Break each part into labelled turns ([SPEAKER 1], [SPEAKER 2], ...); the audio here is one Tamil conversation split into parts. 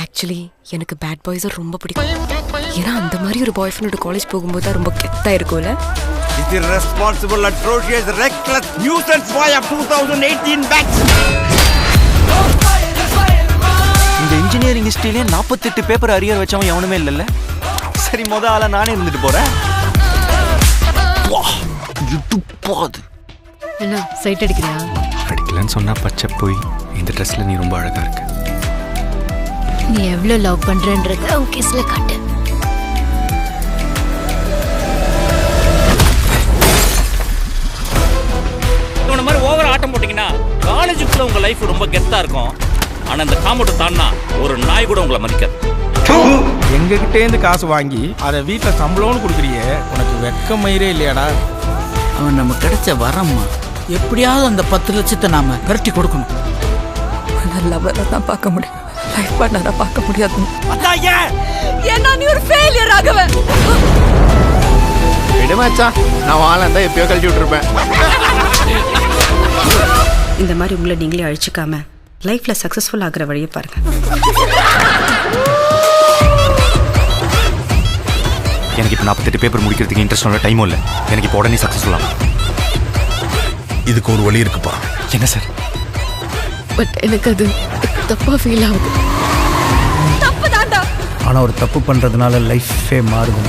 [SPEAKER 1] ஆக்சுவலி எனக்கு பேட் பாய்ஸை ரொம்ப பிடிக்கும். ஏன்னா அந்த மாதிரி ஒரு பாய் ஃப்ரெண்டோட காலேஜ் போகும்போது தான் ரொம்ப கெத்தா இருக்கும்ல.
[SPEAKER 2] It's irresponsible, atrocious, reckless nuisance boy of 2018 batch.
[SPEAKER 3] இந்த இன்ஜினியரிங் ஹிஸ்டரியிலே 48 பேப்பர் அரியர் வச்சவன் எவனுமே இல்லைல்ல. சரி, ஆளா நானே இருந்துட்டு போறேன்.
[SPEAKER 1] என்ன சைட் அடிக்கிறியா?
[SPEAKER 3] அடிக்கலன்னு சொன்னா பச்சை போய். இந்த ட்ரெஸ்ல நீ ரொம்ப அழகா இருக்க.
[SPEAKER 1] நீ எவ்வளவு லவ் பண்றன்றத உன் கிஸ்ல காட்டு.
[SPEAKER 4] இந்த மாதிரி ஓவர் ஆட்டம் போட்டீங்கன்னா காலேஜுக்குள்ள உங்க லைஃப் ரொம்ப கெத்தா இருக்கும். ஆனா இந்த காம்பவுண்டை தாண்டா ஒரு நாய் கூட உங்களை மதிக்காது.
[SPEAKER 5] எங்ககிட்டே இருந்து காசு வாங்கி அதை வீட்டுல சம்பளம்னு கொடுக்குறியே, உனக்கு வெக்க மயிரே இல்லையாடா?
[SPEAKER 6] அவன் நம்ம கிடைச்ச வரம்மா, எப்படியாவது அந்த 10 லட்சத்தை நாம விரட்டி கொடுக்கணும்.
[SPEAKER 1] லவ்வரை தான் பார்க்க முடியும், லைஃப் பார்ட்னரா பார்க்க முடியாது.
[SPEAKER 2] அதான் ஏன்
[SPEAKER 1] ஏன்னா நீ ஒரு ஃபெயிலியர் ஆகவே.
[SPEAKER 7] விடுமாச்சா, நான் வாழந்தா எப்பயோ கழட்டி விட்டுருப்பேன்.
[SPEAKER 8] இந்த மாதிரி உங்களை நீங்களே அழிச்சுக்காம லைஃப்ல சக்சஸ்ஃபுல் ஆகிற வழியை பாருங்க.
[SPEAKER 3] எனக்கு இப்போ 48 பேப்பர் முடிக்கிறதுக்கு இன்ட்ரெஸ்ட் டைமும் இல்லை. எனக்கு இப்போ உடனே சக்ஸஸ்ஃபுல் ஆகும்.
[SPEAKER 7] இதுக்கு ஒரு வழி இருக்குப்பா.
[SPEAKER 3] என்ன சார்?
[SPEAKER 1] பட் எனக்கு அது தப்பா ஃபீல் ஆகுது. தப்பு தாண்டா.
[SPEAKER 5] ஆனா ஒரு தப்பு பண்றதுனால லைஃபே மாறுது.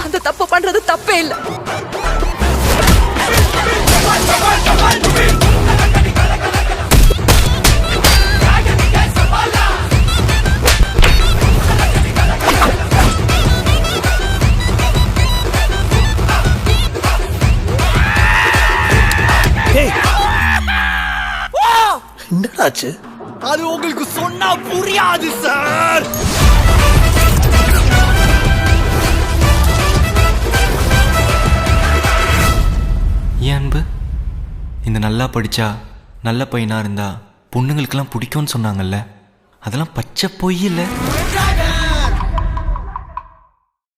[SPEAKER 1] அந்த தப்பு பண்றது தப்பே இல்லை.
[SPEAKER 7] என்னடாச்சு?
[SPEAKER 2] அது உங்களுக்கு சொன்னா புரியாது சார்.
[SPEAKER 3] ஏன் அன்பு? இந்த நல்லா படிச்சா நல்ல பையனா இருந்தா பொண்ணுங்களுக்கெல்லாம் பிடிக்கும்னு சொன்னாங்கல்ல, அதெல்லாம் பச்சை பொய் இல்லை.